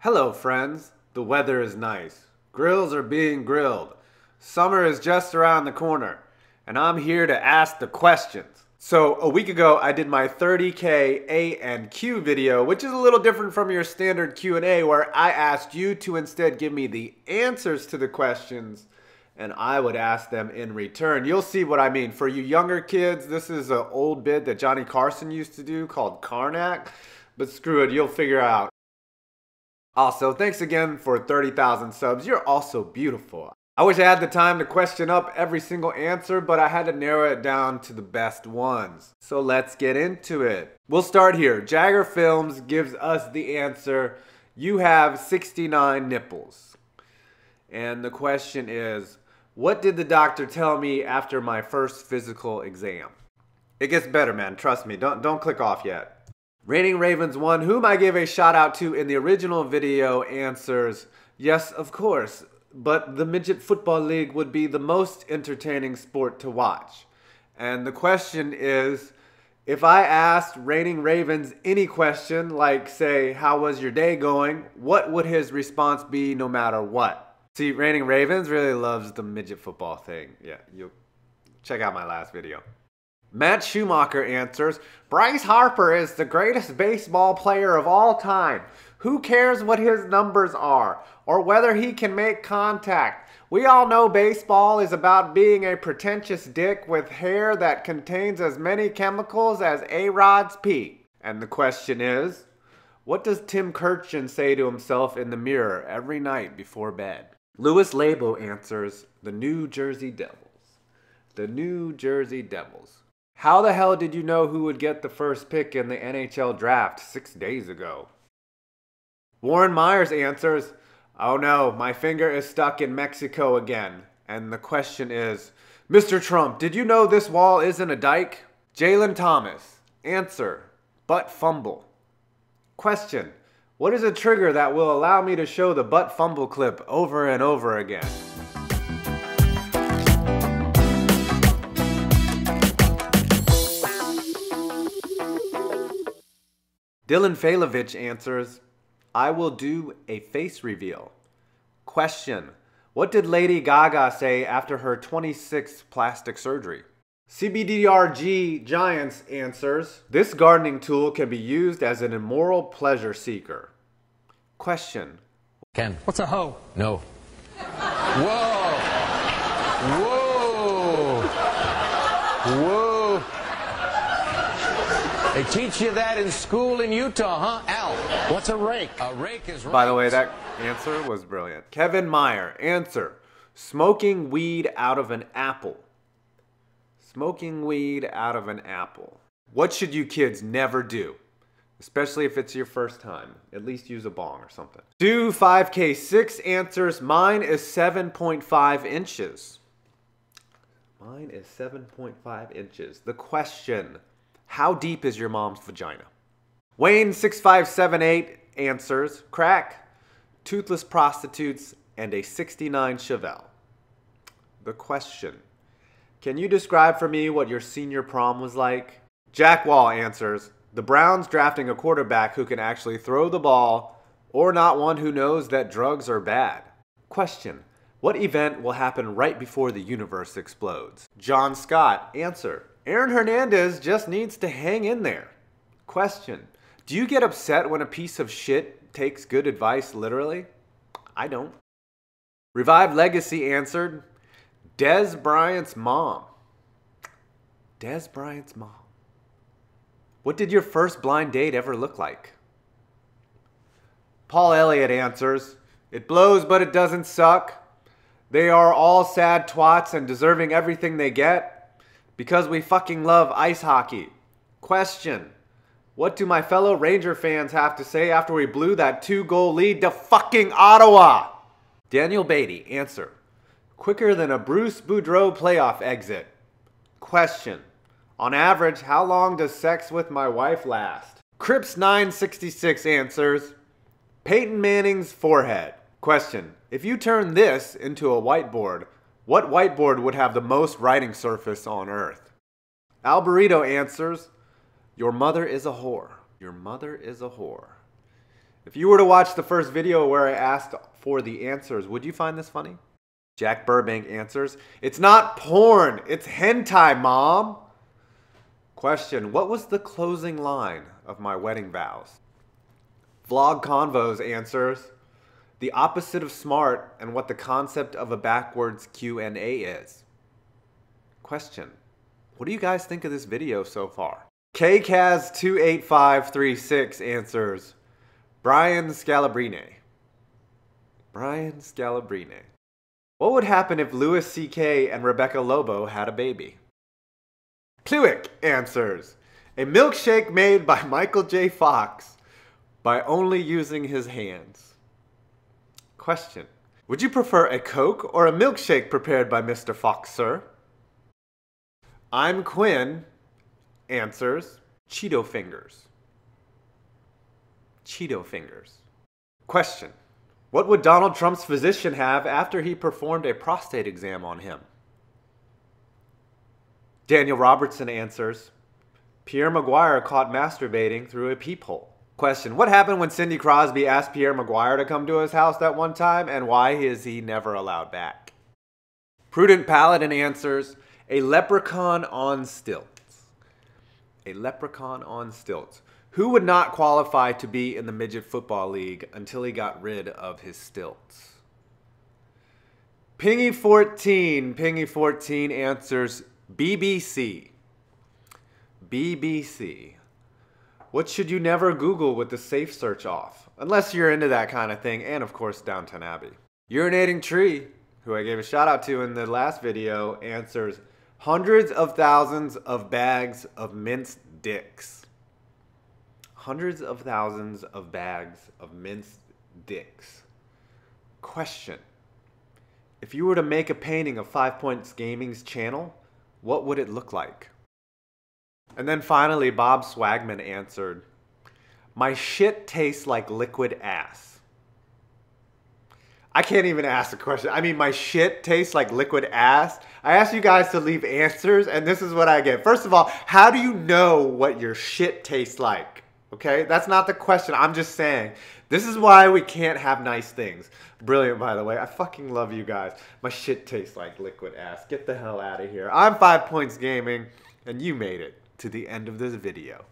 Hello friends, the weather is nice, grills are being grilled, summer is just around the corner, and I'm here to ask the questions. So a week ago I did my 30K A and Q video, which is a little different from your standard Q&A where I asked you to instead give me the answers to the questions and I would ask them in return. You'll see what I mean. For you younger kids, this is an old bit that Johnny Carson used to do called Karnak, but screw it, you'll figure out. Also, thanks again for 30,000 subs. You're also beautiful. I wish I had the time to question up every single answer, but I had to narrow it down to the best ones. So let's get into it. We'll start here. Jagger Films gives us the answer, you have 69 nipples. And the question is, what did the doctor tell me after my first physical exam? It gets better, man. Trust me. Don't click off yet. Raining Ravens 1, whom I gave a shout out to in the original video, answers, yes, of course, but the Midget Football League would be the most entertaining sport to watch. And the question is, if I asked Raining Ravens any question, like say, how was your day going, what would his response be no matter what? See, Raining Ravens really loves the midget football thing. Yeah, you'll check out my last video. Matt Schumacher answers, Bryce Harper is the greatest baseball player of all time. Who cares what his numbers are or whether he can make contact? We all know baseball is about being a pretentious dick with hair that contains as many chemicals as A-Rod's pee. And the question is, what does Tim Kurkjian say to himself in the mirror every night before bed? Louis Labo answers, the New Jersey Devils. The New Jersey Devils. How the hell did you know who would get the first pick in the NHL draft 6 days ago? Warren Myers answers, oh no, my finger is stuck in Mexico again. And the question is, Mr. Trump, did you know this wall isn't a dike? Jalen Thomas, answer, butt fumble. Question, what is a trigger that will allow me to show the butt fumble clip over and over again? Dylan Failovich answers, I will do a face reveal. Question, what did Lady Gaga say after her 26th plastic surgery? CBDRG Giants answers, this gardening tool can be used as an immoral pleasure seeker. Question. Ken. What's a hoe? No. Whoa! Whoa! Whoa! They teach you that in school in Utah, huh? Al, what's a rake? A rake is right. By the way, that answer was brilliant. Kevin Meyer, answer, smoking weed out of an apple. Smoking weed out of an apple. What should you kids never do? Especially if it's your first time. At least use a bong or something. Do 5K6 answers, mine is 7.5 inches. Mine is 7.5 inches. The question, how deep is your mom's vagina? Wayne6578 answers, crack, toothless prostitutes, and a 69 Chevelle. The question, can you describe for me what your senior prom was like? Jack Wall answers, the Browns drafting a quarterback who can actually throw the ball or not one who knows that drugs are bad. Question, what event will happen right before the universe explodes? John Scott, answer, Aaron Hernandez just needs to hang in there. Question, do you get upset when a piece of shit takes good advice literally? I don't. Revived Legacy answered, Des Bryant's mom. Des Bryant's mom. What did your first blind date ever look like? Paul Elliott answers, it blows but it doesn't suck. They are all sad twats and deserving everything they get because we fucking love ice hockey. Question, what do my fellow Ranger fans have to say after we blew that 2-goal lead to fucking Ottawa? Daniel Beatty, answer, quicker than a Bruce Boudreau playoff exit. Question, on average, how long does sex with my wife last? Crips966 answers, Peyton Manning's forehead. Question, if you turn this into a whiteboard, what whiteboard would have the most writing surface on earth? Alberito answers, your mother is a whore. Your mother is a whore. If you were to watch the first video where I asked for the answers, would you find this funny? Jack Burbank answers, "It's not porn, it's hentai, Mom." Question, what was the closing line of my wedding vows? Vlog Convos answers, "The opposite of smart and what the concept of a backwards Q&A is." Question, what do you guys think of this video so far? KCAS28536 answers, Brian Scalabrine. Brian Scalabrine. What would happen if Louis C.K. and Rebecca Lobo had a baby? Pluick answers, a milkshake made by Michael J. Fox by only using his hands. Question, would you prefer a Coke or a milkshake prepared by Mr. Fox, sir? I'm Quinn answers, Cheeto Fingers. Cheeto Fingers. Question, what would Donald Trump's physician have after he performed a prostate exam on him? Daniel Robertson answers, Pierre Maguire caught masturbating through a peephole. Question, what happened when Cindy Crosby asked Pierre Maguire to come to his house that one time, and why is he never allowed back? Prudent Paladin answers, a leprechaun on stilts. A leprechaun on stilts. Who would not qualify to be in the Midget Football League until he got rid of his stilts? Pingy14 answers, BBC. BBC. What should you never Google with the safe search off? Unless you're into that kind of thing, and of course Downton Abbey. Urinating Tree, who I gave a shout out to in the last video, answers, hundreds of thousands of bags of minced dicks. Hundreds of thousands of bags of minced dicks. Question, if you were to make a painting of 5 Points Gaming's channel, what would it look like? And then finally, Bob Swagman answered, my shit tastes like liquid ass. I can't even ask the question. I mean, my shit tastes like liquid ass? I asked you guys to leave answers, and this is what I get. First of all, how do you know what your shit tastes like? Okay, that's not the question. I'm just saying, this is why we can't have nice things. Brilliant, by the way. I fucking love you guys. My shit tastes like liquid ass. Get the hell out of here. I'm 5 Points Gaming, and you made it to the end of this video.